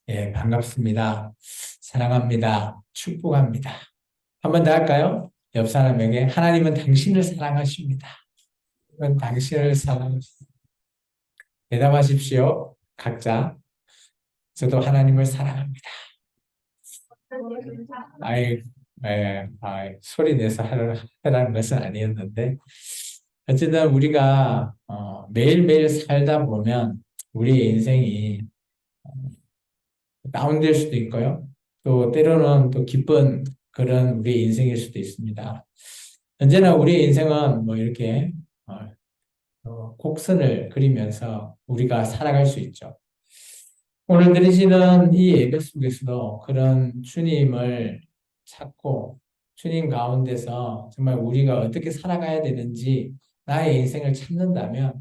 예, 반갑습니다. 사랑합니다. 축복합니다. 한 번 더 할까요? 옆 사람에게 하나님은 당신을 사랑하십니다. 하나님은 당신을 사랑하십니다. 대답하십시오. 각자. 저도 하나님을 사랑합니다. 아이, 소리 내서 하라는 것은 아니었는데, 어쨌든 우리가 매일매일 살다 보면 우리의 인생이 다운될 수도 있고요. 또 때로는 또 기쁜 그런 우리의 인생일 수도 있습니다. 언제나 우리의 인생은 뭐 이렇게 곡선을 그리면서 우리가 살아갈 수 있죠. 오늘 드리시는 이 예배 속에서도 그런 주님을 찾고 주님 가운데서 정말 우리가 어떻게 살아가야 되는지 나의 인생을 찾는다면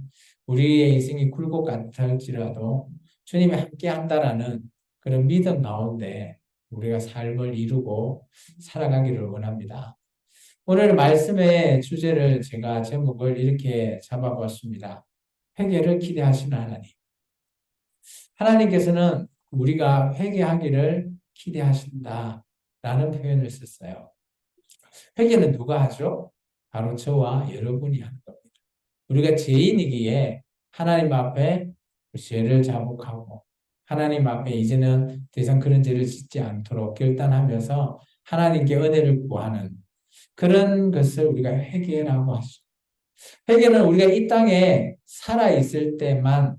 우리의 인생이 굴곡 같을지라도 주님이 함께 한다라는 그런 믿음 가운데 우리가 삶을 이루고 살아가기를 원합니다. 오늘 말씀의 주제를 제가 제목을 이렇게 잡아봤습니다. 회개를 기대하시는 하나님. 하나님께서는 우리가 회개하기를 기대하신다라는 표현을 썼어요. 회개는 누가 하죠? 바로 저와 여러분이 하는 겁니다. 우리가 죄인이기에 하나님 앞에 죄를 자복하고 하나님 앞에 이제는 더 이상 그런 죄를 짓지 않도록 결단하면서 하나님께 은혜를 구하는 그런 것을 우리가 회개라고 하죠. 회개는 우리가 이 땅에 살아있을 때만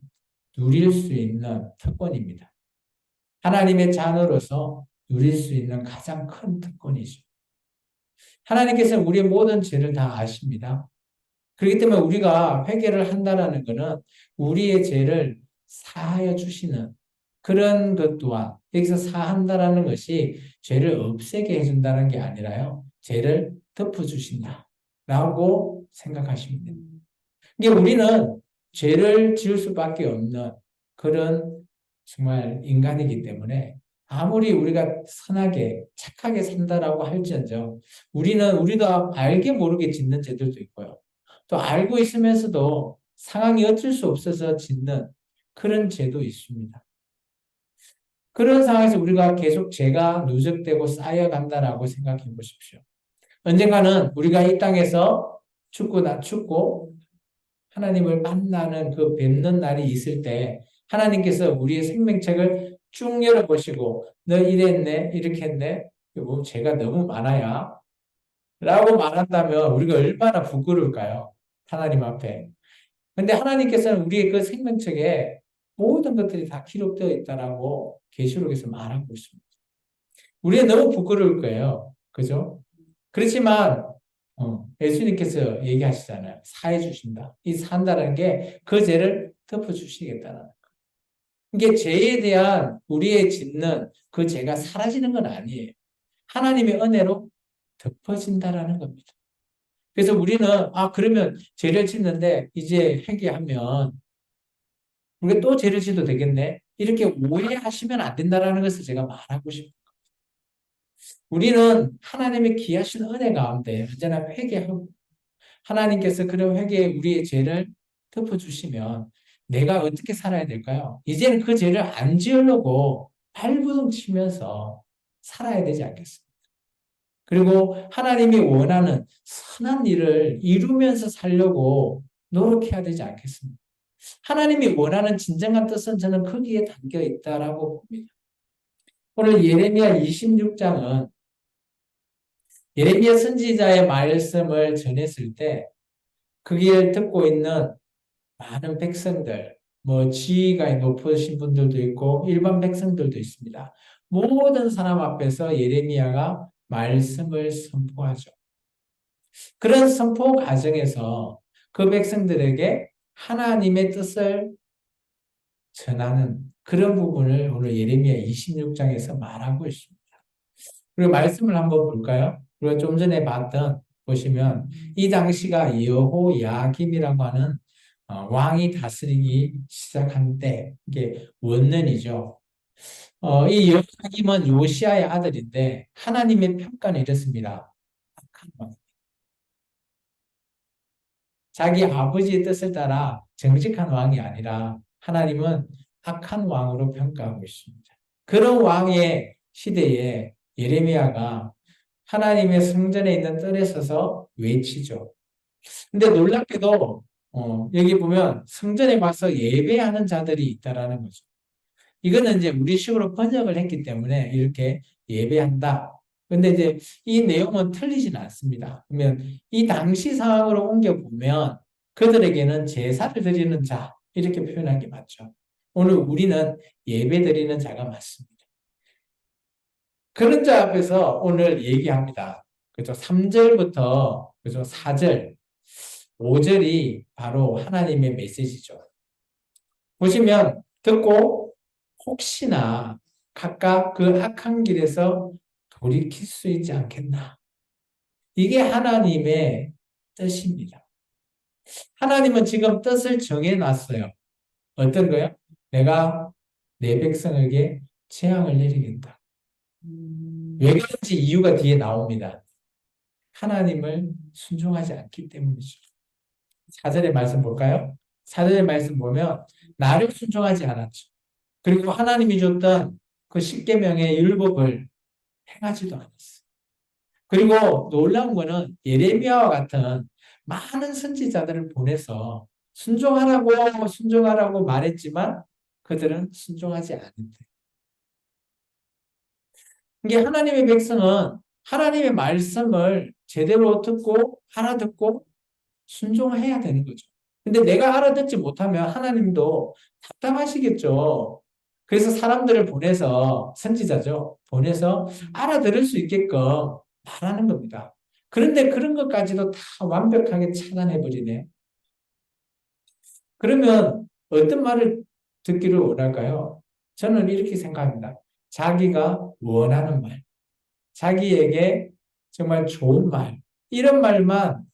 누릴 수 있는 특권입니다. 하나님의 자녀로서 누릴 수 있는 가장 큰 특권이죠. 하나님께서는 우리의 모든 죄를 다 아십니다. 그렇기 때문에 우리가 회개를 한다는 것은 우리의 죄를 사하여 주시는 그런 것 또한 여기서 사한다라는 것이 죄를 없애게 해준다는 게 아니라요. 죄를 덮어주신다라고 생각하시면 됩니다. 이게 우리는 죄를 지을 수밖에 없는 그런 정말 인간이기 때문에 아무리 우리가 선하게 착하게 산다라고 할지언정 우리도 알게 모르게 짓는 죄들도 있고요. 또 알고 있으면서도 상황이 어쩔 수 없어서 짓는 그런 죄도 있습니다. 그런 상황에서 우리가 계속 죄가 누적되고 쌓여간다라고 생각해 보십시오. 언젠가는 우리가 이 땅에서 죽고 하나님을 만나는 그 뵙는 날이 있을 때 하나님께서 우리의 생명책을 쭉 열어보시고 너 이랬네 이렇게 했네 뭐 죄가 너무 많아야 라고 말한다면 우리가 얼마나 부끄러울까요? 하나님 앞에. 근데 하나님께서는 우리의 그 생명책에 모든 것들이 다 기록되어 있다라고 계시록에서 말하고 있습니다. 우리는 너무 부끄러울 거예요. 그죠? 그렇지만 예수님께서 얘기하시잖아요. 사해 주신다. 이 산다는 게 그 죄를 덮어 주시겠다는 거. 이게 죄에 대한 우리의 짓는 그 죄가 사라지는 건 아니에요. 하나님의 은혜로 덮어진다라는 겁니다. 그래서 우리는 그러면 죄를 짓는데 이제 회개하면 우리가 또 죄를 짓도 되겠네. 이렇게 오해하시면 안 된다라는 것을 제가 말하고 싶어요. 우리는 하나님의 귀하신 은혜 가운데 언제나 회개하고 하나님께서 그런 회개에 우리의 죄를 덮어주시면 내가 어떻게 살아야 될까요? 이제는 그 죄를 안 지으려고 발버둥 치면서 살아야 되지 않겠습니까? 그리고 하나님이 원하는 선한 일을 이루면서 살려고 노력해야 되지 않겠습니까? 하나님이 원하는 진정한 뜻은 저는 거기에 담겨 있다라고 봅니다. 오늘 예레미야 26장은 예레미야 선지자의 말씀을 전했을 때 그걸 듣고 있는 많은 백성들, 뭐 지위가 높으신 분들도 있고 일반 백성들도 있습니다. 모든 사람 앞에서 예레미야가 말씀을 선포하죠. 그런 선포 과정에서 그 백성들에게 하나님의 뜻을 전하는 그런 부분을 오늘 예레미야 26장에서 말하고 있습니다. 그리고 말씀을 한번 볼까요? 우리가 좀 전에 보시면 이 당시가 여호야김이라고 하는 왕이 다스리기 시작한 때 이게 원년이죠. 이 여호야김은 요시아의 아들인데 하나님의 평가는 이렇습니다. 악한 왕. 자기 아버지의 뜻을 따라 정직한 왕이 아니라 하나님은 악한 왕으로 평가하고 있습니다. 그런 왕의 시대에 예레미야가 하나님의 성전에 있는 뜰에 서서 외치죠. 근데 놀랍게도 여기 보면 성전에 와서 예배하는 자들이 있다라는 거죠. 이거는 이제 우리식으로 번역을 했기 때문에 이렇게 예배한다. 근데 이제 이 내용은 틀리지는 않습니다. 그러면 이 당시 상황으로 옮겨보면 그들에게는 제사를 드리는 자, 이렇게 표현한 게 맞죠. 오늘 우리는 예배 드리는 자가 맞습니다. 그런 자 앞에서 오늘 얘기합니다. 그죠? 3절부터 그죠? 4절, 5절이 바로 하나님의 메시지죠. 보시면 듣고 혹시나 각각 그 악한 길에서 돌이킬 수 있지 않겠나. 이게 하나님의 뜻입니다. 하나님은 지금 뜻을 정해놨어요. 어떤 거요? 내가 내 백성에게 재앙을 내리겠다. 왜 그런지 이유가 뒤에 나옵니다. 하나님을 순종하지 않기 때문이죠. 4절의 말씀 볼까요? 4절의 말씀 보면 나를 순종하지 않았죠. 그리고 하나님이 줬던 그 십계명의 율법을 행하지도 않았어요. 그리고 놀라운 거는 예레미야와 같은 많은 선지자들을 보내서 순종하라고 말했지만 그들은 순종하지 않는데. 이게 하나님의 백성은 하나님의 말씀을 제대로 듣고 알아듣고 순종해야 되는 거죠. 근데 내가 알아듣지 못하면 하나님도 답답하시겠죠. 그래서 사람들을 보내서, 선지자죠. 보내서 알아들을 수 있게끔 말하는 겁니다. 그런데 그런 것까지도 다 완벽하게 차단해버리네. 그러면 어떤 말을 듣기를 원할까요? 저는 이렇게 생각합니다. 자기가 원하는 말, 자기에게 정말 좋은 말, 이런 말만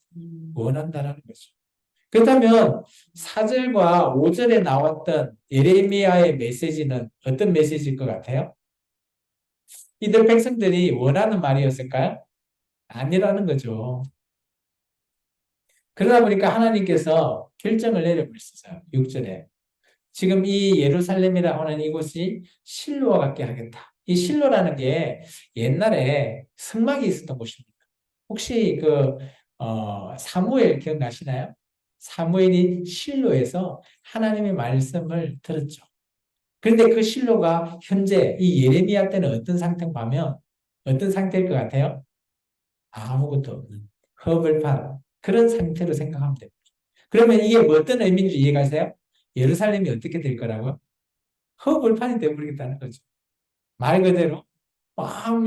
원한다는 거죠. 그렇다면 4절과 5절에 나왔던 예레미야의 메시지는 어떤 메시지일 것 같아요? 이들 백성들이 원하는 말이었을까요? 아니라는 거죠. 그러다 보니까 하나님께서 결정을 내려버렸어요. 6절에. 지금 이 예루살렘이라고 하는 이곳이 실로와 같게 하겠다. 이 실로라는 게 옛날에 성막이 있었던 곳입니다. 혹시 사무엘 기억나시나요? 사무엘이 실로에서 하나님의 말씀을 들었죠. 그런데 그 실로가 현재 이 예레미야 때는 어떤 상태인가 하면 어떤 상태일 것 같아요? 아무것도 없는 허벌판 그런 상태로 생각하면 됩니다. 그러면 이게 뭐 어떤 의미인지 이해가세요? 예루살렘이 어떻게 될 거라고요? 허벌판이 되어버리겠다는 거죠. 말 그대로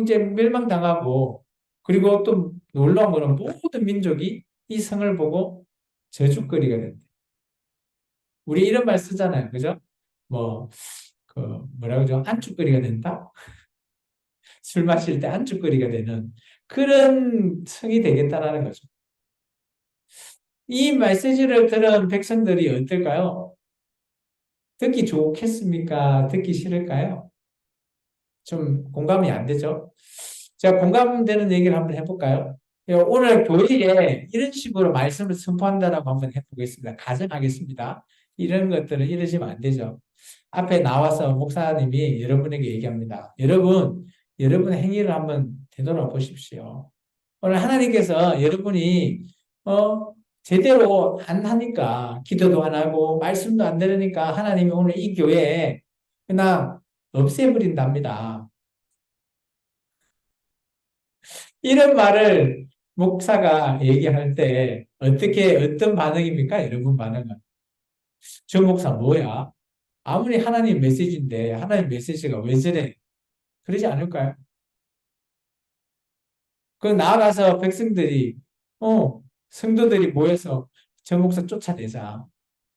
이제 멸망당하고 그리고 또 놀라운 거는 모든 민족이 이 성을 보고 저주거리가 된다. 우리 이런 말 쓰잖아요. 그죠? 뭐, 뭐라고 하죠? 안주거리가 된다? 술 마실 때 안주거리가 되는 그런 성이 되겠다라는 거죠. 이 메시지를 들은 백성들이 어떨까요? 듣기 좋겠습니까? 듣기 싫을까요? 좀 공감이 안 되죠? 제가 공감되는 얘기를 한번 해볼까요? 오늘 교회에 이런 식으로 말씀을 선포한다라고 한번 해보겠습니다. 가정하겠습니다. 이런 것들은 이러시면 안 되죠. 앞에 나와서 목사님이 여러분에게 얘기합니다. 여러분의 행위를 한번 되돌아보십시오. 오늘 하나님께서 여러분이 제대로 안 하니까 기도도 안 하고 말씀도 안 들으니까 하나님이 오늘 이 교회에 그냥 없애버린답니다. 이런 말을 목사가 얘기할 때 어떤 반응입니까? 여러분 반응은. 저 목사 뭐야? 아무리 하나님 메시지인데 하나님 메시지가 왜 저래? 그러지 않을까요? 나아가서 백성들이 성도들이 모여서 저 목사 쫓아내자.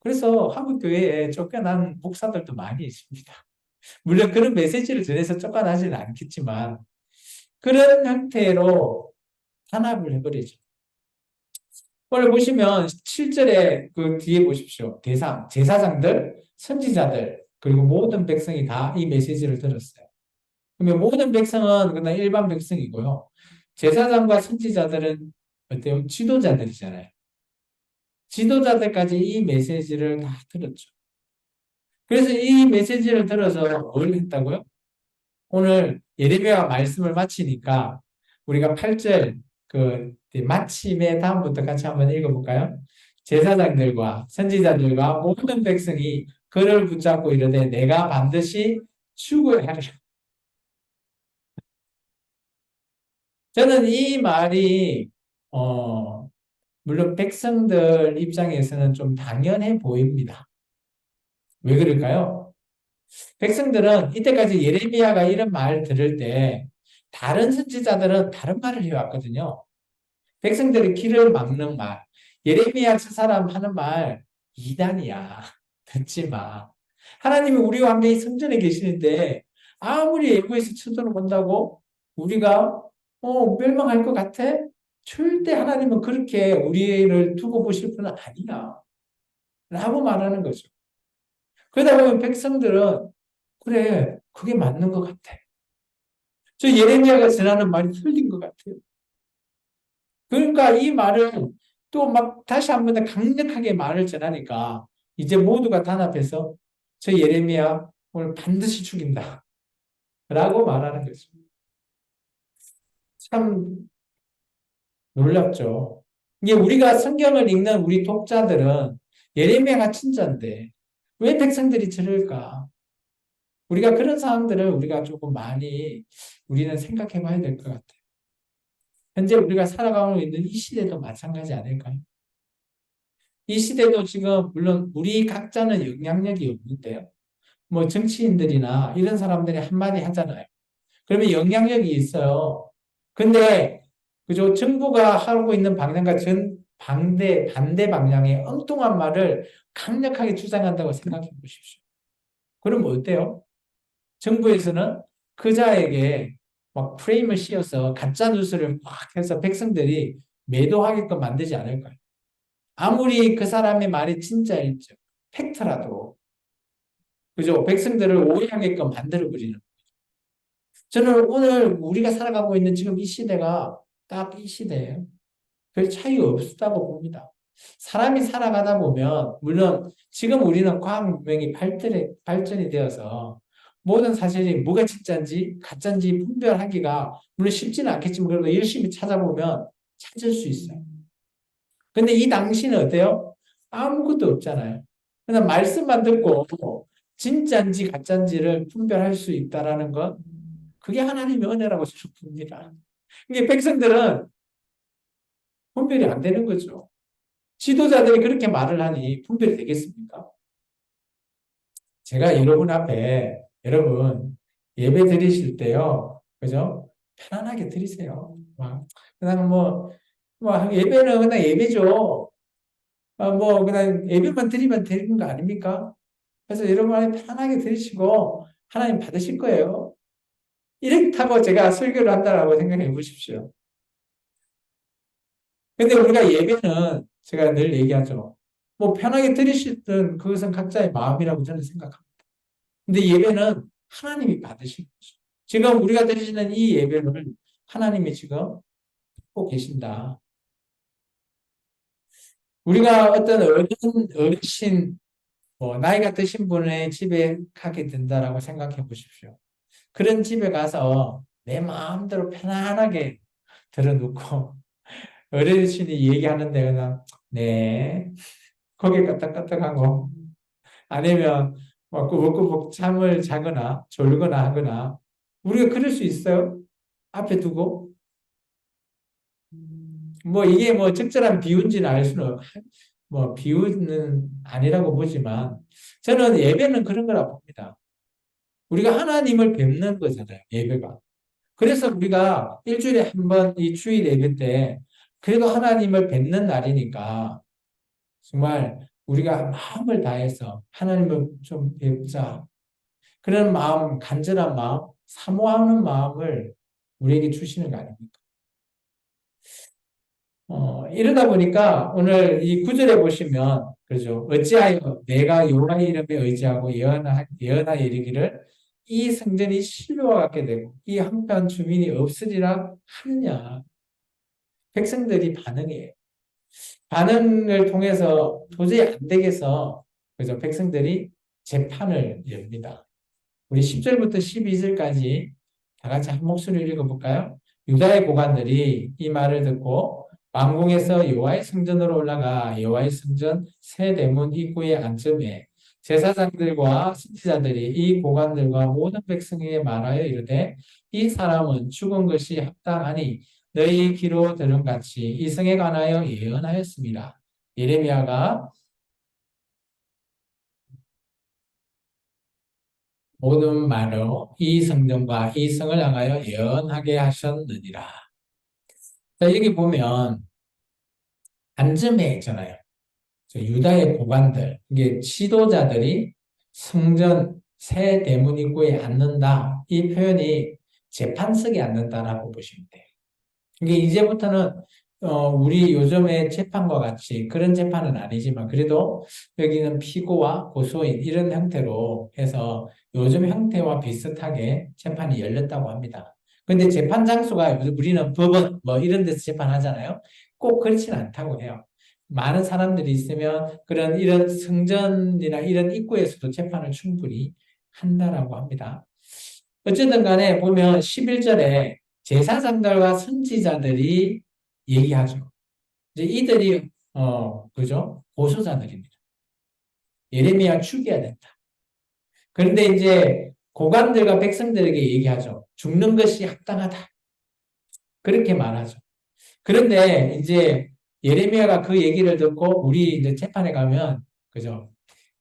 그래서 한국 교회에 쫓겨난 목사들도 많이 있습니다. 물론 그런 메시지를 전해서 쫓겨나지는 않겠지만 그런 형태로 탄압을 해버리죠. 오늘 보시면 7절에 그 뒤에 보십시오. 대상, 제사장들, 선지자들, 그리고 모든 백성이 다 이 메시지를 들었어요. 그러면 모든 백성은 그냥 일반 백성이고요. 제사장과 선지자들은 어때요? 지도자들이잖아요. 지도자들까지 이 메시지를 다 들었죠. 그래서 이 메시지를 들어서 뭘 했다고요? 오늘 예레미야 말씀을 마치니까 우리가 8절 그 마침에 다음부터 같이 한번 읽어볼까요? 제사장들과 선지자들과 모든 백성이 그를 붙잡고 이르되 내가 반드시 죽어야 하리라. 저는 이 말이 물론 백성들 입장에서는 좀 당연해 보입니다. 왜 그럴까요? 백성들은 이때까지 예레미야가 이런 말 들을 때 다른 선지자들은 다른 말을 해왔거든요. 백성들의 길을 막는 말. 예레미야 저 사람 하는 말 이단이야. 듣지 마. 하나님이 우리와 함께 성전에 계시는데 아무리 예고에서 쳐들어 본다고 우리가 멸망할 것 같아? 절대 하나님은 그렇게 우리를 두고 보실 분은 아니야. 라고 말하는 거죠. 그러다 보면 백성들은 그래, 그게 맞는 것 같아. 저 예레미야가 전하는 말이 틀린 것 같아요. 그러니까 이 말은 또 막 다시 한 번 더 강력하게 말을 전하니까 이제 모두가 단합해서 저 예레미야 오늘 반드시 죽인다. 라고 말하는 거죠. 참 놀랍죠. 이게 우리가 성경을 읽는 우리 독자들은 예레미야가 친자인데 왜 백성들이 저럴까? 우리가 그런 상황들을 우리가 조금 많이 우리는 생각해 봐야 될 것 같아요. 현재 우리가 살아가고 있는 이 시대도 마찬가지 아닐까요? 이 시대도 지금 물론 우리 각자는 영향력이 없는데요. 뭐 정치인들이나 이런 사람들이 한마디 하잖아요. 그러면 영향력이 있어요. 근데 그죠? 정부가 하고 있는 방향과 반대 방향의 엉뚱한 말을 강력하게 주장한다고 생각해 보십시오. 그럼 어때요? 정부에서는 그자에게 막 프레임을 씌워서 가짜 뉴스를 막 해서 백성들이 매도하게끔 만들지 않을까요? 아무리 그 사람의 말이 진짜일지 팩트라도 그죠? 백성들을 오해하게끔 만들어버리는. 저는 오늘 우리가 살아가고 있는 지금 이 시대가 딱 이 시대예요. 별 차이 없다고 봅니다. 사람이 살아가다 보면 물론 지금 우리는 과학 문명이 발전이 되어서 모든 사실이 뭐가 진짜인지 가짜인지 분별하기가 물론 쉽지는 않겠지만 그래도 열심히 찾아보면 찾을 수 있어요. 근데 이 당시는 어때요? 아무것도 없잖아요. 그냥 말씀만 듣고 진짜인지 가짜인지를 분별할 수 있다라는 것, 그게 하나님의 은혜라고 저는 봅니다. 이게 백성들은 분별이 안 되는 거죠. 지도자들이 그렇게 말을 하니 분별이 되겠습니까? 제가 여러분 앞에 여러분 예배 드리실 때요, 그죠? 편안하게 드리세요. 막 그냥 뭐 예배는 그냥 예배죠. 뭐 그냥 예배만 드리면 되는 거 아닙니까? 그래서 여러분 안에 편안하게 들으시고 하나님 받으실 거예요. 이렇다고 제가 설교를 한다라고 생각해 보십시오. 근데 우리가 예배는 제가 늘 얘기하죠. 뭐 편하게 들으시든 그것은 각자의 마음이라고 저는 생각합니다. 근데 예배는 하나님이 받으신 거죠. 지금 우리가 드리시는 이 예배를 하나님이 지금 듣고 계신다. 우리가 어떤 어르신, 나이가 드신 분의 집에 가게 된다라고 생각해 보십시오. 그런 집에 가서 내 마음대로 편안하게 들어놓고 어르신이 얘기하는데 그냥 네 고개 까딱까딱하고 아니면 막 꾸벅꾸벅 잠을 자거나 졸거나 하거나 우리가 그럴 수 있어요. 앞에 두고 뭐 이게 뭐 적절한 비유인지는 알 수는 뭐 비유는 아니라고 보지만 저는 예배는 그런 거라 봅니다. 우리가 하나님을 뵙는 거잖아요. 예배가. 그래서 우리가 일주일에 한 번 이 주일 예배 때 그래도 하나님을 뵙는 날이니까 정말 우리가 마음을 다해서 하나님을 좀 뵙자. 그런 마음, 간절한 마음, 사모하는 마음을 우리에게 주시는 거 아닙니까? 이러다 보니까 오늘 이 구절에 보시면, 그죠? 어찌하여 내가 여호와의 이름에 의지하고 예언하여 이르기를 이 성전이 실로와 같게 되고 이 한편 주민이 없으리라 하느냐. 백성들이 반응해요. 반응을 통해서 도저히 안 되겠어. 그죠? 백성들이 재판을 엽니다. 우리 10절부터 12절까지 다 같이 한 목소리를 읽어볼까요? 유다의 고관들이 이 말을 듣고 왕궁에서 여호와의 성전으로 올라가 여호와의 성전 새 대문 입구에 앉음에 제사장들과 선지자들이 이 고관들과 모든 백성에게 말하여 이르되 이 사람은 죽은 것이 합당하니 너희 귀로 들은 같이 이 성에 관하여 예언하였습니다. 예레미야가 모든 말로 이 성전과 이 성을 향하여 예언하게 하셨느니라. 자, 여기 보면 앉음에 있잖아요. 유다의 고관들, 이게 지도자들이 성전 새 대문 입구에 앉는다. 이 표현이 재판석에 앉는다라고 보시면 돼요. 이게 이제부터는 우리 요즘의 재판과 같이 그런 재판은 아니지만 그래도 여기는 피고와 고소인 이런 형태로 해서 요즘 형태와 비슷하게 재판이 열렸다고 합니다. 근데 재판 장소가 우리는 법원 뭐 이런 데서 재판하잖아요. 꼭 그렇지는 않다고 해요. 많은 사람들이 있으면 그런 이런 성전이나 이런 입구에서도 재판을 충분히 한다라고 합니다. 어쨌든 간에 보면 11절에 제사장들과 선지자들이 얘기하죠. 이제 이들이 그죠? 보수자들입니다. 예레미야 죽여야 된다. 그런데 이제 고관들과 백성들에게 얘기하죠. 죽는 것이 합당하다. 그렇게 말하죠. 그런데 이제 예레미야가 그 얘기를 듣고 우리 이제 재판에 가면 그죠?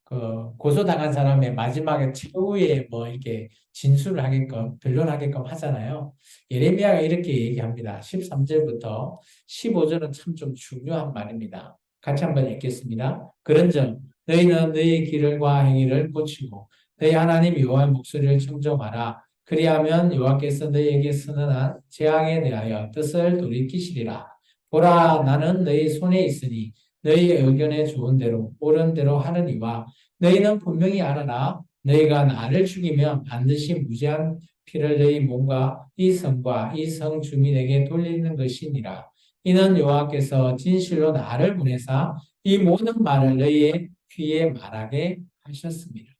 그 고소당한 사람의 마지막에 최후의 뭐 이렇게 진술을 하게끔 변론하게끔 하잖아요. 예레미야가 이렇게 얘기합니다. 13절부터 15절은 참 좀 중요한 말입니다. 같이 한번 읽겠습니다. 그런즉 너희는 너희 길과 행위를 고치고 너희 하나님 여호와의 목소리를 청정하라. 그리하면 여호와께서 너희에게 선언한 재앙에 대하여 뜻을 돌이키시리라. 보라, 나는 너희 손에 있으니 너희 의견에 좋은 대로 옳은 대로 하느니와 너희는 분명히 알아라. 너희가 나를 죽이면 반드시 무죄한 피를 너희 몸과 이 성과 이 성 주민에게 돌리는 것이니라. 이는 여호와께서 진실로 나를 보내사 이 모든 말을 너희의 귀에 말하게 하셨습니다.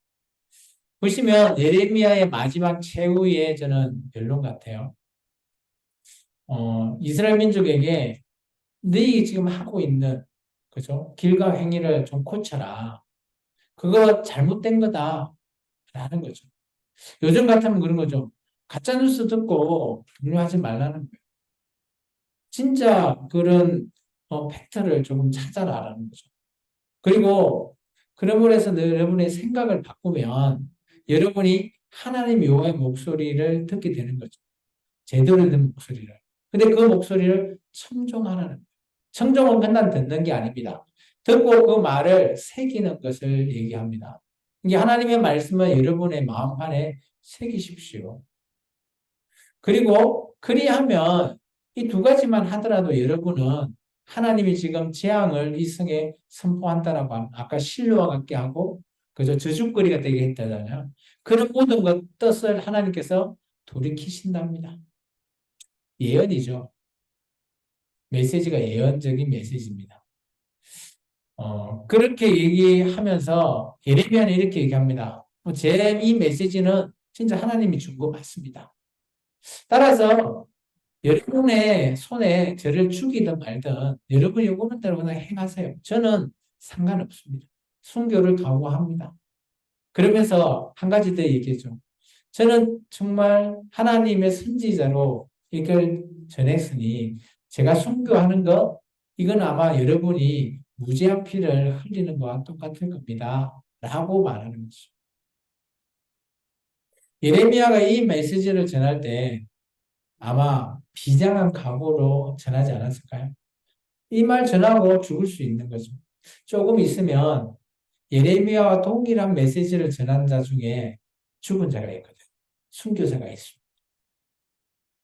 보시면 예레미야의 마지막 최후의 저는 변론 같아요. 이스라엘 민족에게 너희 지금 하고 있는 그죠? 길과 행위를 좀 고쳐라. 그거 잘못된 거다. 라는 거죠. 요즘 같으면 그런 거죠. 가짜뉴스 듣고 동요하지 말라는 거예요. 진짜 그런 팩트를 조금 찾아라라는 거죠. 그리고 그러므로 해서 여러분의 생각을 바꾸면 여러분이 하나님 여호와의 목소리를 듣게 되는 거죠. 제대로 듣는 목소리를. 근데 그 목소리를 청종하라는 거예요. 청종은 맨날 듣는 게 아닙니다. 듣고 그 말을 새기는 것을 얘기합니다. 이게 하나님의 말씀을 여러분의 마음 안에 새기십시오. 그리고 그리하면 이 두 가지만 하더라도 여러분은 하나님이 지금 재앙을 이 성에 선포한다라고 아까 신뢰와 같게 하고 그저 저주거리가 되게 했다잖아요. 그런 모든 것 뜻을 하나님께서 돌이키신답니다. 예언이죠. 메시지가 예언적인 메시지입니다. 그렇게 얘기하면서 예레미야는 이렇게 얘기합니다. 제 이 메시지는 진짜 하나님이 준 거 맞습니다. 따라서 여러분의 손에 저를 죽이든 말든 여러분이 원하는 대로 그냥 행하세요. 저는 상관없습니다. 순교를 각오합니다. 그러면서 한 가지 더 얘기해줘. 저는 정말 하나님의 선지자로 이걸 전했으니 제가 순교하는 거 이건 아마 여러분이 무죄한 피를 흘리는 거와 똑같을 겁니다. 라고 말하는 거죠. 예레미야가 이 메시지를 전할 때 아마 비장한 각오로 전하지 않았을까요? 이 말 전하고 죽을 수 있는 거죠. 조금 있으면 예레미야와 동일한 메시지를 전한 자 중에 죽은 자가 있거든요. 순교자가 있습니다.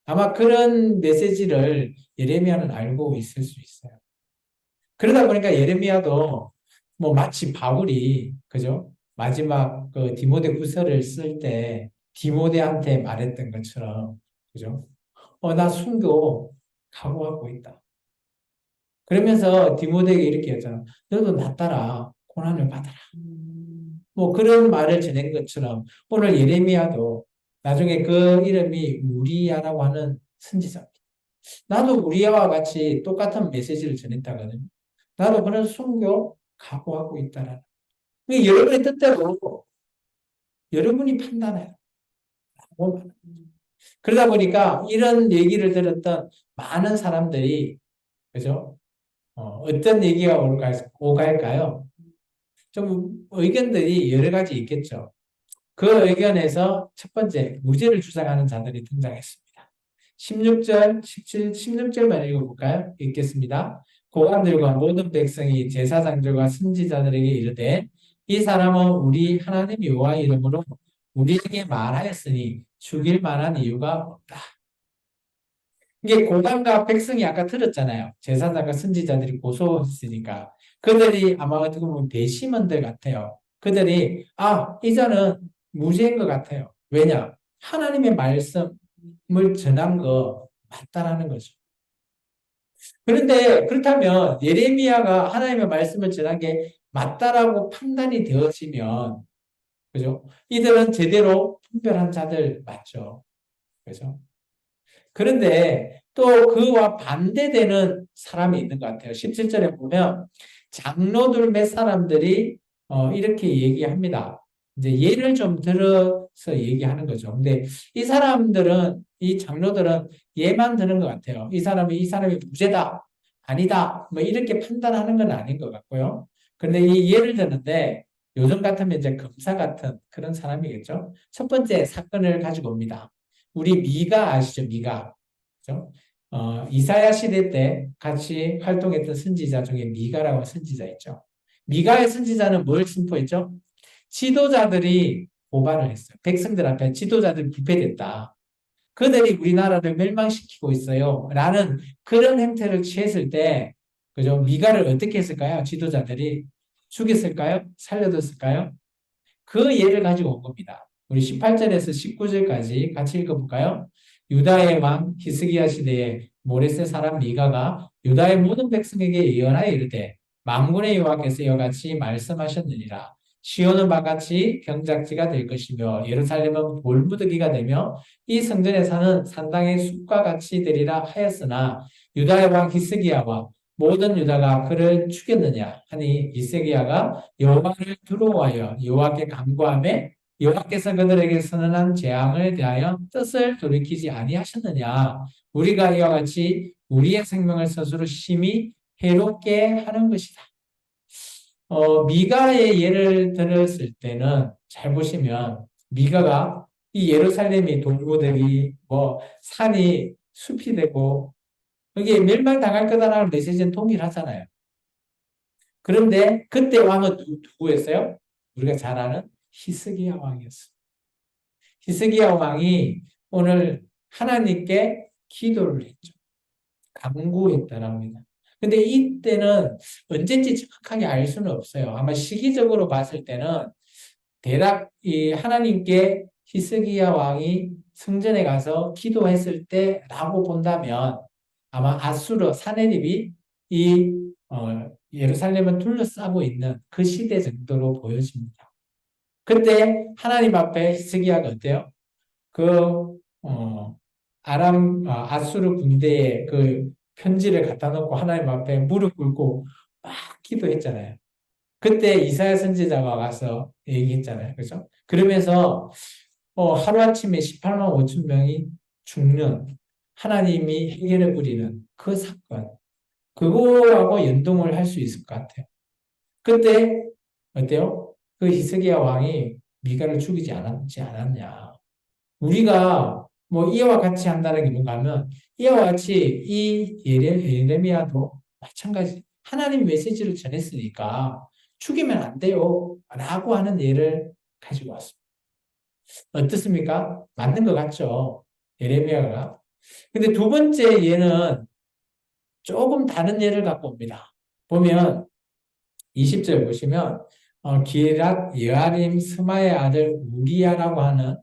아마 그런 메시지를 예레미야는 알고 있을 수 있어요. 그러다 보니까 예레미야도 뭐 마치 바울이 그죠? 마지막 그 디모데 후서를 쓸 때 디모데한테 말했던 것처럼 그죠? 나 순교 각오하고 있다. 그러면서 디모데에게 이렇게 했잖아. 너도 나 따라 고난을 받아라. 뭐 그런 말을 전한 것처럼 오늘 예레미야도 나중에 그 이름이 우리야라고 하는 선지자입니다. 나도 우리야와 같이 똑같은 메시지를 전했다거든요. 나도 그런 순교 각오하고 있다라는. 여러분의 뜻대로 여러분이 판단해요. 그러다 보니까 이런 얘기를 들었던 많은 사람들이, 그죠? 어떤 얘기가 오갈까요? 좀 의견들이 여러 가지 있겠죠. 그 의견에서 첫 번째, 무죄를 주장하는 자들이 등장했습니다. 16절, 17, 16절만 읽어볼까요? 읽겠습니다. 고관들과 모든 백성이 제사장들과 선지자들에게 이르되 이 사람은 우리 하나님 여호와 이름으로 우리에게 말하였으니 죽일 만한 이유가 없다. 이게 고관과 백성이 아까 들었잖아요. 제사장과 선지자들이 고소했으니까. 그들이 아마 어떻게 보면 배심원들 같아요. 그들이 이자는 무죄인 것 같아요. 왜냐? 하나님의 말씀을 전한 거 맞다라는 거죠. 그런데 그렇다면 예레미야가 하나님의 말씀을 전한 게 맞다라고 판단이 되어지면, 그죠? 이들은 제대로 분별한 자들 맞죠. 그죠? 그런데 또 그와 반대되는 사람이 있는 것 같아요. 17절에 보면 장로들 몇 사람들이 이렇게 얘기합니다. 이제 예를 좀 들어서 얘기하는 거죠. 근데 이 사람들은, 이 장로들은 예만 드는 것 같아요. 이 사람이 무죄다, 아니다, 뭐 이렇게 판단하는 건 아닌 것 같고요. 근데 이 예를 드는데 요즘 같으면 이제 검사 같은 그런 사람이겠죠. 첫 번째 사건을 가지고 옵니다. 우리 미가 아시죠? 미가. 그죠? 이사야 시대 때 같이 활동했던 선지자 중에 미가라고 선지자 있죠. 미가의 선지자는 뭘 선포했죠? 지도자들이 고발을 했어요. 백성들 앞에 지도자들이 부패됐다. 그들이 우리나라를 멸망시키고 있어요. 라는 그런 행태를 취했을 때, 그죠? 미가를 어떻게 했을까요? 지도자들이 죽였을까요? 살려뒀을까요? 그 예를 가지고 온 겁니다. 우리 18절에서 19절까지 같이 읽어볼까요? 유다의 왕 히스기야 시대에 모레세 사람 미가가 유다의 모든 백성에게 예언하여 이르되 만군의 여호와께서 이와 같이 말씀하셨느니라. 시온은 바같이 경작지가 될 것이며 예루살렘은 돌무더기가 되며 이 성전에 사는 산당의 숲과 같이 되리라 하였으나 유다의 왕 히스기야와 모든 유다가 그를 죽였느냐 하니 히스기야가 여호와를 두려워하여 여호와께 간구하며 여호와께서 그들에게 선언한 재앙을 대하여 뜻을 돌이키지 아니하셨느냐. 우리가 이와 같이 우리의 생명을 스스로 심히 해롭게 하는 것이다. 미가의 예를 들었을 때는 잘 보시면 미가가 이 예루살렘이 돌고되기 뭐 산이 숲이 되고 이게 멸망당할 거다라는 메시지는 동일하잖아요. 그런데 그때 왕은 누구였어요? 우리가 잘 아는 히스기야 왕이었어요. 히스기야 왕이 오늘 하나님께 기도를 했죠. 간구했다라고 합니다. 근데 이때는 언제인지 정확하게 알 수는 없어요. 아마 시기적으로 봤을 때는 대략 이 하나님께 히스기야 왕이 성전에 가서 기도했을 때라고 본다면 아마 아수르 사내립이 예루살렘을 둘러싸고 있는 그 시대 정도로 보여집니다. 그때 하나님 앞에 히스기야가 어때요? 그 아수르 군대에 그 편지를 갖다 놓고 하나님 앞에 무릎 꿇고 막 기도했잖아요. 그때 이사야 선지자가 와서 얘기했잖아요. 그죠? 그러면서 하루아침에 18만 5천 명이 죽는 하나님이 해결해 버리는 그 사건, 그거하고 연동을 할 수 있을 것 같아요. 그때 어때요? 그 히스기야 왕이 미가를 죽이지 않았냐. 우리가 뭐 이와 같이 한다는 게 뭔가 하면 이와 같이 이 예레미야도 마찬가지 하나님 메시지를 전했으니까 죽이면 안 돼요 라고 하는 예를 가지고 왔습니다. 어떻습니까? 맞는 것 같죠? 예레미야가. 근데 두 번째 예는 조금 다른 예를 갖고 옵니다. 보면 20절 보시면 기랏 여아림 스마의 아들 우리야라고 하는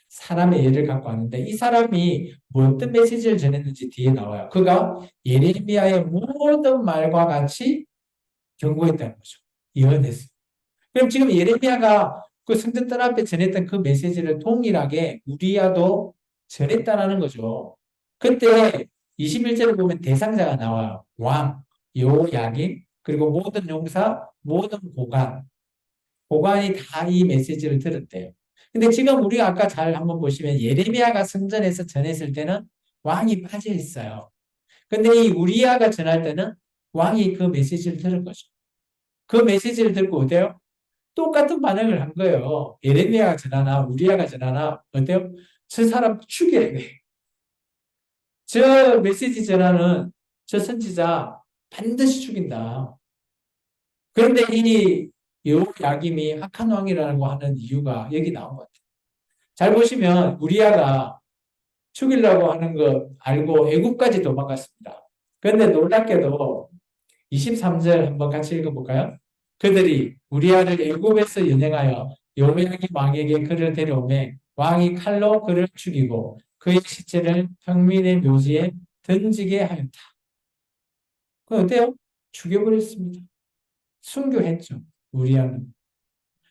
사람의 예를 갖고 왔는데 이 사람이 어떤 메시지를 전했는지 뒤에 나와요. 그가 예레미야의 모든 말과 같이 경고했다는 거죠. 예언했어요. 그럼 지금 예레미야가 그 성전들 앞에 전했던 그 메시지를 동일하게 우리야도 전했다라는 거죠. 그때 21절에 보면 대상자가 나와요. 왕, 여호야긴, 그리고 모든 용사, 모든 고관. 고관이 다 이 메시지를 들었대요. 근데 지금 우리가 아까 잘 한번 보시면 예레미야가 성전에서 전했을 때는 왕이 빠져 있어요. 근데 이 우리야가 전할 때는 왕이 그 메시지를 들은 거죠. 그 메시지를 듣고 어때요? 똑같은 반응을 한 거예요. 예레미야가 전하나 우리야가 전하나 어때요? 저 사람 죽여야 돼. 저 메시지 전하는 저 선지자 반드시 죽인다. 그런데 이 여호야김이 악한 왕이라고 하는 이유가 여기 나온 것 같아요. 잘 보시면 우리야가 죽이려고 하는 거 알고 애굽까지 도망갔습니다. 그런데 놀랍게도 23절 한번 같이 읽어볼까요? 그들이 우리아를 애굽에서 연행하여 여호야김 왕에게 그를 데려오매 왕이 칼로 그를 죽이고 그의 시체를 평민의 묘지에 던지게 하였다. 그 어때요? 죽여버렸습니다. 순교했죠. 우리아는.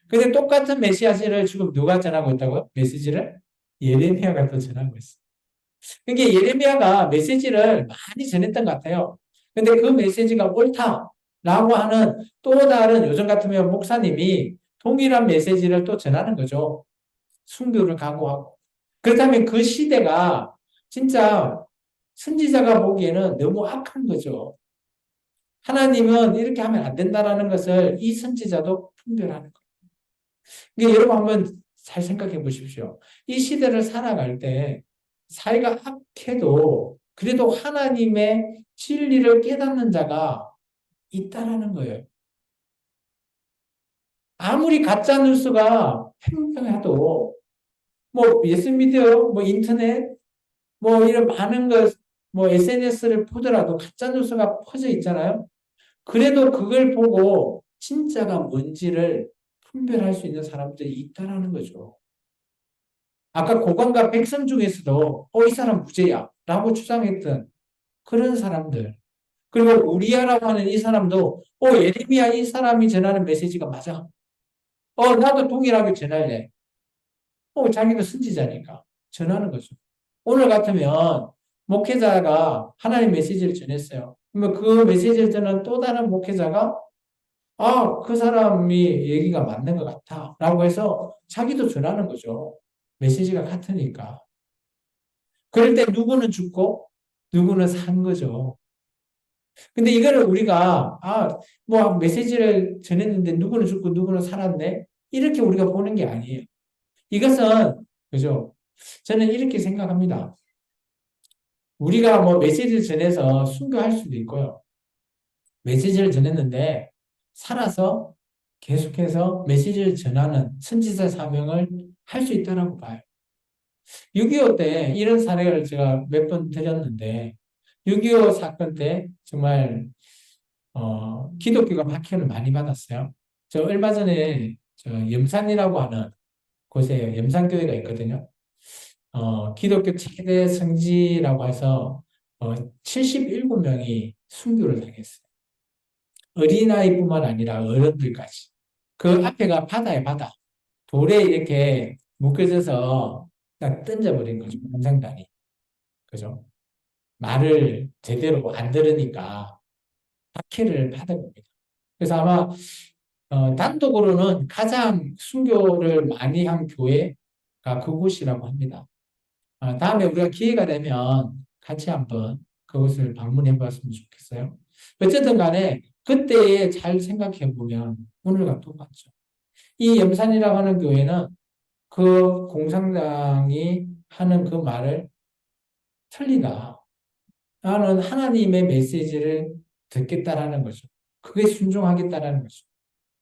근데 똑같은 메시아를 지금 누가 전하고 있다고요? 메시지를 예레미야가 또 전하고 있어요. 그러니까 예레미야가 메시지를 많이 전했던 것 같아요. 근데 그 메시지가 옳다라고 하는 또 다른 요즘 같으면 목사님이 동일한 메시지를 또 전하는 거죠. 순교를 각오하고. 그렇다면 그 시대가 진짜 선지자가 보기에는 너무 악한 거죠. 하나님은 이렇게 하면 안 된다라는 것을 이 선지자도 분별하는 거예요. 그러니까 여러분 한번 잘 생각해 보십시오. 이 시대를 살아갈 때 사회가 악해도 그래도 하나님의 진리를 깨닫는 자가 있다라는 거예요. 아무리 가짜 뉴스가 팽팽해도 뭐 예수 믿어요, 뭐 인터넷, 뭐 이런 많은 것, 뭐 SNS를 보더라도 가짜 뉴스가 퍼져 있잖아요. 그래도 그걸 보고 진짜가 뭔지를 분별할 수 있는 사람들이 있다라는 거죠. 아까 고관과 백성 중에서도 이 사람 무죄야 라고 주장했던 그런 사람들. 그리고 우리야라고 하는 이 사람도 예레미야 이 사람이 전하는 메시지가 맞아. 나도 동일하게 전할래. 자기도 선지자니까 전하는 거죠. 오늘 같으면 목회자가 하나님 메시지를 전했어요. 그러면 그 메시지를 전한 또 다른 목회자가 그 사람이 얘기가 맞는 것 같아 라고 해서 자기도 전하는 거죠. 메시지가 같으니까. 그럴 때 누구는 죽고 누구는 산 거죠. 근데 이거를 우리가 뭐 메시지를 전했는데 누구는 죽고 누구는 살았네. 이렇게 우리가 보는 게 아니에요. 이것은 그죠? 저는 이렇게 생각합니다. 우리가 뭐 메시지를 전해서 순교할 수도 있고요. 메시지를 전했는데 살아서 계속해서 메시지를 전하는 선지자 사명을 할 수 있다고 봐요. 6.25 때 이런 사례를 제가 몇 번 드렸는데 6.25 사건 때 정말 기독교가 박해를 많이 받았어요. 저 얼마 전에 저 염산이라고 하는 곳에 염산교회가 있거든요. 기독교 최대 성지라고 해서 77명이 순교를 당했어요. 어린아이뿐만 아니라 어른들까지. 그 앞에가 바다에 바다. 돌에 이렇게 묶여져서 딱 던져버린 거죠. 공산당이. 그죠? 말을 제대로 안 들으니까 박해를 받은 겁니다. 그래서 아마 단독으로는 가장 순교를 많이 한 교회가 그곳이라고 합니다. 다음에 우리가 기회가 되면 같이 한번 그곳을 방문해 봤으면 좋겠어요. 어쨌든 간에 그때에 잘 생각해 보면 오늘과 똑같죠. 이 염산이라고 하는 교회는 그 공산당이 하는 그 말을 틀리다. 나는 하나님의 메시지를 듣겠다라는 거죠. 그게 순종하겠다라는 거죠.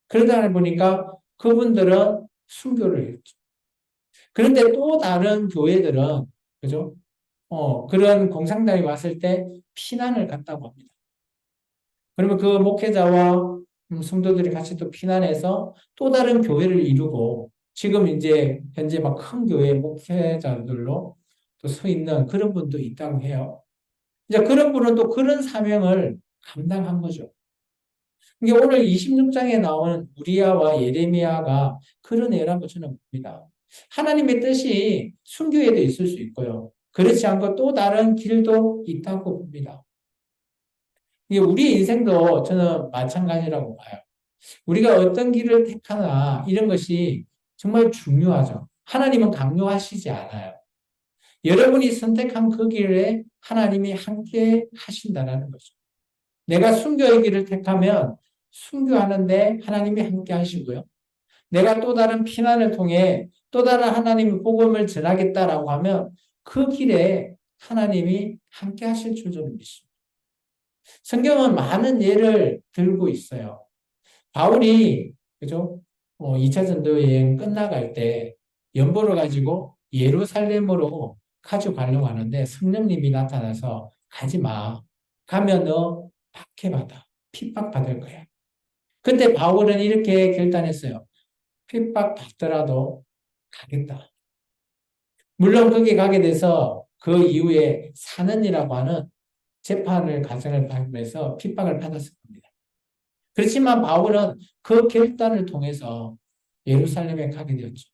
그러다 보니까 그분들은 순교를 했죠. 그런데 또 다른 교회들은, 그죠? 그런 공산당이 왔을 때 피난을 갔다고 합니다. 그러면 그 목회자와 성도들이 같이 또 피난해서 또 다른 교회를 이루고 지금 이제 현재 막 큰 교회 목회자들로 또 서 있는 그런 분도 있다고 해요. 이제 그런 분은 또 그런 사명을 감당한 거죠. 이게 오늘 26장에 나오는 우리야와 예레미야가 그런 애라고 저는 봅니다. 하나님의 뜻이 순교에도 있을 수 있고요. 그렇지 않고 또 다른 길도 있다고 봅니다. 이게 우리 인생도 저는 마찬가지라고 봐요. 우리가 어떤 길을 택하나 이런 것이 정말 중요하죠. 하나님은 강요하시지 않아요. 여러분이 선택한 그 길에 하나님이 함께 하신다는 거죠. 내가 순교의 길을 택하면 순교하는데 하나님이 함께 하시고요. 내가 또 다른 피난을 통해 또 다른 하나님의 복음을 전하겠다라고 하면 그 길에 하나님이 함께 하실 줄 저는 믿습니다. 성경은 많은 예를 들고 있어요. 바울이 그죠? 2차 전도 여행 끝나갈 때 연보를 가지고 예루살렘으로 가져가려고 하는데 성령님이 나타나서 가지 마. 가면 너 박해받아. 핍박받을 거야. 그때 바울은 이렇게 결단했어요. 핍박받더라도 가겠다. 물론 거기 가게 돼서 그 이후에 사는이라고 하는 재판을 가정을 받으면서 핍박을 받았을 겁니다. 그렇지만 바울은 그 결단을 통해서 예루살렘에 가게 되었죠.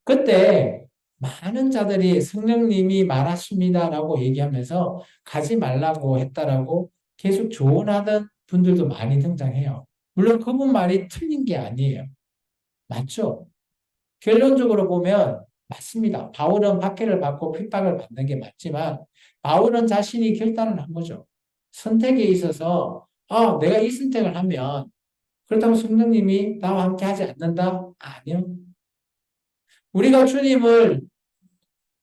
그때 많은 자들이 성령님이 말하십니다라고 얘기하면서 가지 말라고 했다라고 계속 조언하던 분들도 많이 등장해요. 물론 그분 말이 틀린 게 아니에요. 맞죠? 결론적으로 보면 맞습니다. 바울은 박해를 받고 핍박을 받는 게 맞지만 바울은 자신이 결단을 한 거죠. 선택에 있어서 내가 이 선택을 하면 그렇다고 성령님이 나와 함께 하지 않는다? 아니요. 우리가 주님을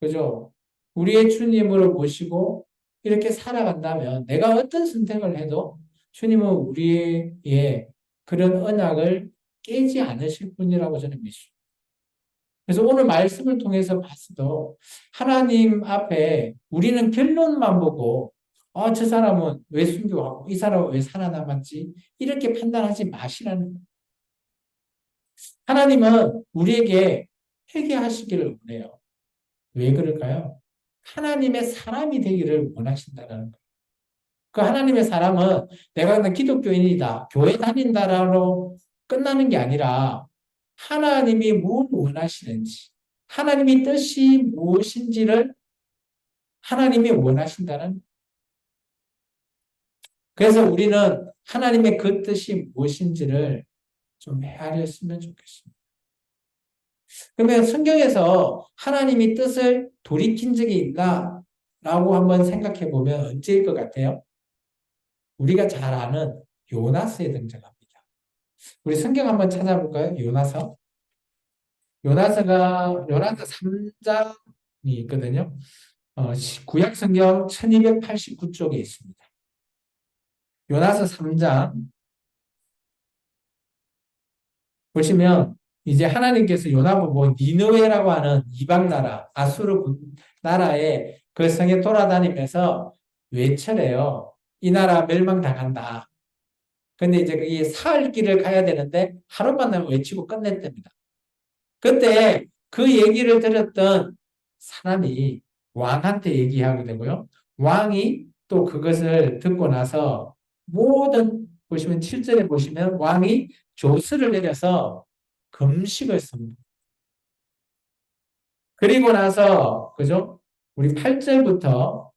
그죠? 우리의 주님으로 모시고 이렇게 살아간다면 내가 어떤 선택을 해도 주님은 우리의 그런 언약을 깨지 않으실 분이라고 저는 믿습니다. 그래서 오늘 말씀을 통해서 봤어도 하나님 앞에 우리는 결론만 보고 저 사람은 왜 순교하고 이 사람은 왜 살아남았지? 이렇게 판단하지 마시라는 거예요. 하나님은 우리에게 회개하시기를 원해요. 왜 그럴까요? 하나님의 사람이 되기를 원하신다는 거예요. 그 하나님의 사람은 내가 그냥 기독교인이다, 교회 다닌다로 끝나는 게 아니라 하나님이 뭘 원하시는지, 하나님의 뜻이 무엇인지를 하나님이 원하신다는. 그래서 우리는 하나님의 그 뜻이 무엇인지를 좀 헤아렸으면 좋겠습니다. 그러면 성경에서 하나님이 뜻을 돌이킨 적이 있나? 라고 한번 생각해 보면 언제일 것 같아요? 우리가 잘 아는 요나스에 등장합니다. 우리 성경 한번 찾아볼까요? 요나서. 요나서 3장이 있거든요. 구약 성경 1289쪽에 있습니다. 요나서 3장 보시면 이제 하나님께서 요나 보고 니느웨라고 하는 이방 나라, 아수르 나라에 그 성에 돌아다니면서 외쳐래요. 이 나라 멸망당한다. 근데 이제 이 사흘 길을 가야 되는데 하루만 외치고 끝냈답니다. 그때 그 얘기를 들었던 사람이 왕한테 얘기하게 되고요. 왕이 또 그것을 듣고 나서 모든 보시면 7절에 보시면 왕이 조서를 내려서 금식을 씁니다. 그리고 나서 그죠? 우리 8절부터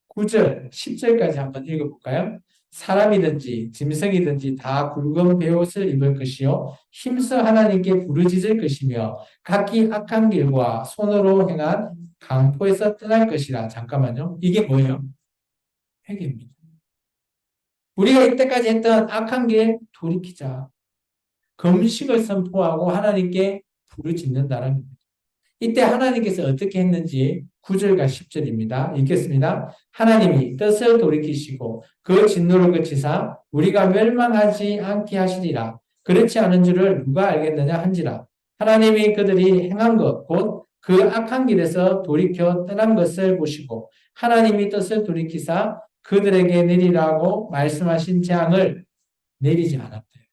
9절, 10절까지 한번 읽어볼까요? 사람이든지 짐승이든지 다 굵은 베옷을 입을 것이요 힘써 하나님께 부르짖을 것이며 각기 악한 길과 손으로 행한 강포에서 떠날 것이라. 잠깐만요. 이게 뭐예요? 회개입니다. 우리가 이때까지 했던 악한 길 돌이키자. 금식을 선포하고 하나님께 부르짖는다는 겁니다. 이때 하나님께서 어떻게 했는지 9절과 10절입니다. 읽겠습니다. 하나님이 뜻을 돌이키시고 그 진노를 그치사 우리가 멸망하지 않게 하시리라. 그렇지 않은 줄을 누가 알겠느냐 한지라. 하나님이 그들이 행한 것, 곧 그 악한 길에서 돌이켜 떠난 것을 보시고 하나님이 뜻을 돌이키사 그들에게 내리라고 말씀하신 재앙을 내리지 않았대요.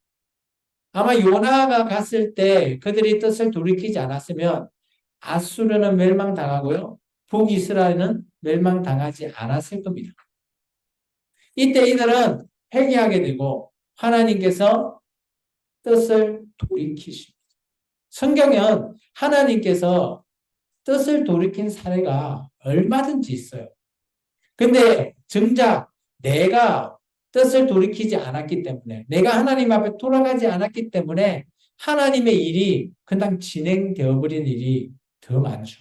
아마 요나가 갔을 때 그들이 뜻을 돌이키지 않았으면 아수르는 멸망당하고요. 북이스라엘은 멸망당하지 않았을 겁니다. 이때 이들은 회개하게 되고 하나님께서 뜻을 돌이키십니다. 성경은 하나님께서 뜻을 돌이킨 사례가 얼마든지 있어요. 근데 정작 내가 뜻을 돌이키지 않았기 때문에, 내가 하나님 앞에 돌아가지 않았기 때문에 하나님의 일이 그냥 진행되어 버린 일이 더 많죠.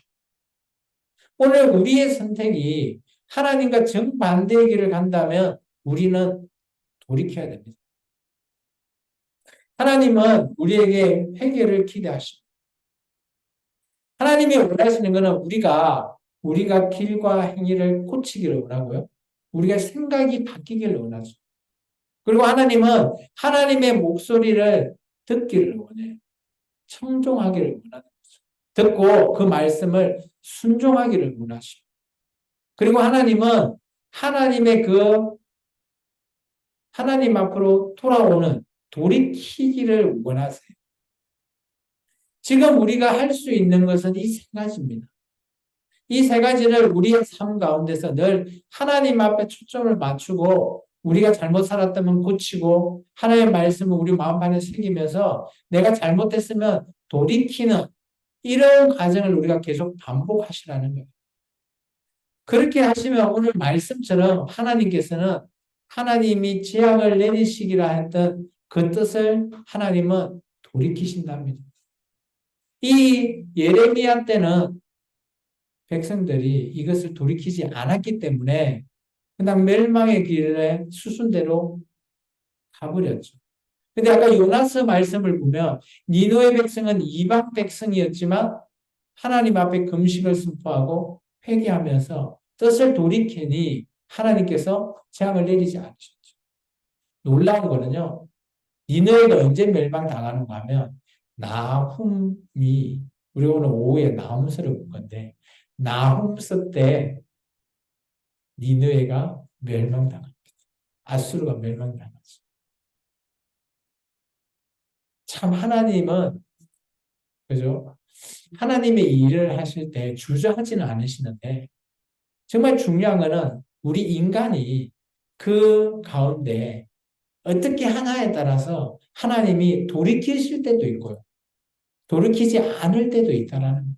오늘 우리의 선택이 하나님과 정반대의 길을 간다면 우리는 돌이켜야 됩니다. 하나님은 우리에게 회개를 기대하십니다. 하나님이 원하시는 것은 우리가 길과 행위를 고치기를 원하고요. 우리가 생각이 바뀌기를 원하죠. 그리고 하나님은 하나님의 목소리를 듣기를 원해요. 청종하기를 원하는 거죠. 듣고 그 말씀을 순종하기를 원하시고. 그리고 하나님은 하나님 앞으로 돌아오는 돌이키기를 원하세요. 지금 우리가 할 수 있는 것은 이 세 가지입니다. 이 세 가지를 우리의 삶 가운데서 늘 하나님 앞에 초점을 맞추고 우리가 잘못 살았다면 고치고 하나님의 말씀을 우리 마음 안에 새기면서 내가 잘못했으면 돌이키는 이런 과정을 우리가 계속 반복하시라는 거예요. 그렇게 하시면 오늘 말씀처럼 하나님께서는 하나님이 재앙을 내리시기라 했던 그 뜻을 하나님은 돌이키신답니다. 이 예레미야 때는 백성들이 이것을 돌이키지 않았기 때문에 그냥 멸망의 길에 수순대로 가버렸죠. 근데 아까 요나스 말씀을 보면 니느웨 백성은 이방 백성이었지만 하나님 앞에 금식을 선포하고 회개하면서 뜻을 돌이키니 하나님께서 재앙을 내리지 않으셨죠. 놀라운 거는요. 니느웨가 언제 멸망당하는가 하면 나훔이 우리 오늘 오후에 나훔서를 본 건데 나훔서 때 니느웨가 멸망당합니다. 아수르가 멸망당하죠. 참 하나님은 그죠? 하나님의 일을 하실 때 주저하지는 않으시는데 정말 중요한 거는 우리 인간이 그 가운데 어떻게 하나에 따라서 하나님이 돌이키실 때도 있고요. 돌이키지 않을 때도 있다라는 거예요.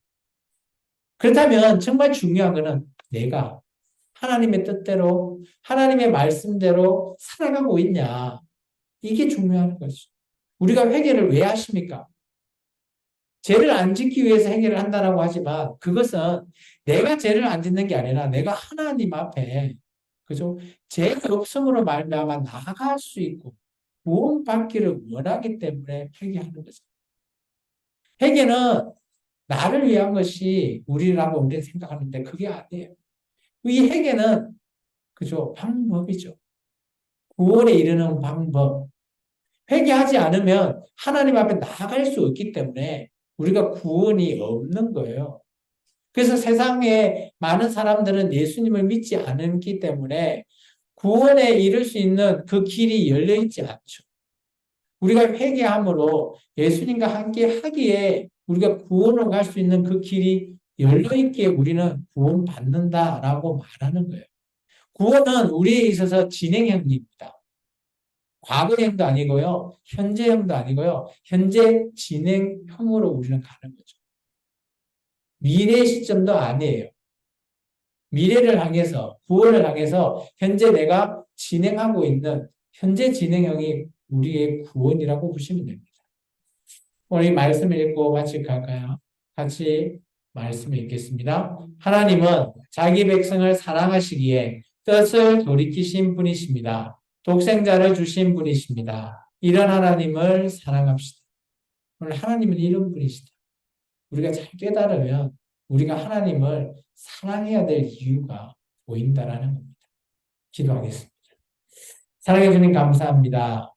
그렇다면 정말 중요한 거는 내가 하나님의 뜻대로 하나님의 말씀대로 살아가고 있냐. 이게 중요한 거죠. 우리가 회개를 왜 하십니까? 죄를 안 짓기 위해서 회개를 한다라고 하지만 그것은 내가 죄를 안 짓는 게 아니라 내가 하나님 앞에 그죠? 죄가 없음으로 말미암아 나아갈 수 있고 구원받기를 원하기 때문에 회개하는 거죠. 회개는 나를 위한 것이 우리라고 우리는 생각하는데 그게 아니에요. 이 회개는 그죠? 방법이죠. 구원에 이르는 방법. 회개하지 않으면 하나님 앞에 나아갈 수 없기 때문에 우리가 구원이 없는 거예요. 그래서 세상에 많은 사람들은 예수님을 믿지 않기 때문에 구원에 이를 수 있는 그 길이 열려 있지 않죠. 우리가 회개함으로 예수님과 함께 하기에 우리가 구원으로 갈 수 있는 그 길이 열려 있기에 우리는 구원받는다라고 말하는 거예요. 구원은 우리에 있어서 진행형입니다. 과거형도 아니고요. 현재형도 아니고요. 현재 진행형으로 우리는 가는 거죠. 미래 시점도 아니에요. 미래를 향해서, 구원을 향해서 현재 내가 진행하고 있는 현재 진행형이 우리의 구원이라고 보시면 됩니다. 오늘 이 말씀을 읽고 같이 갈까요? 같이 말씀을 읽겠습니다. 하나님은 자기 백성을 사랑하시기에 뜻을 돌이키신 분이십니다. 독생자를 주신 분이십니다. 이런 하나님을 사랑합시다. 오늘 하나님은 이런 분이시다. 우리가 잘 깨달으면 우리가 하나님을 사랑해야 될 이유가 보인다라는 겁니다. 기도하겠습니다. 사랑해 주님 감사합니다.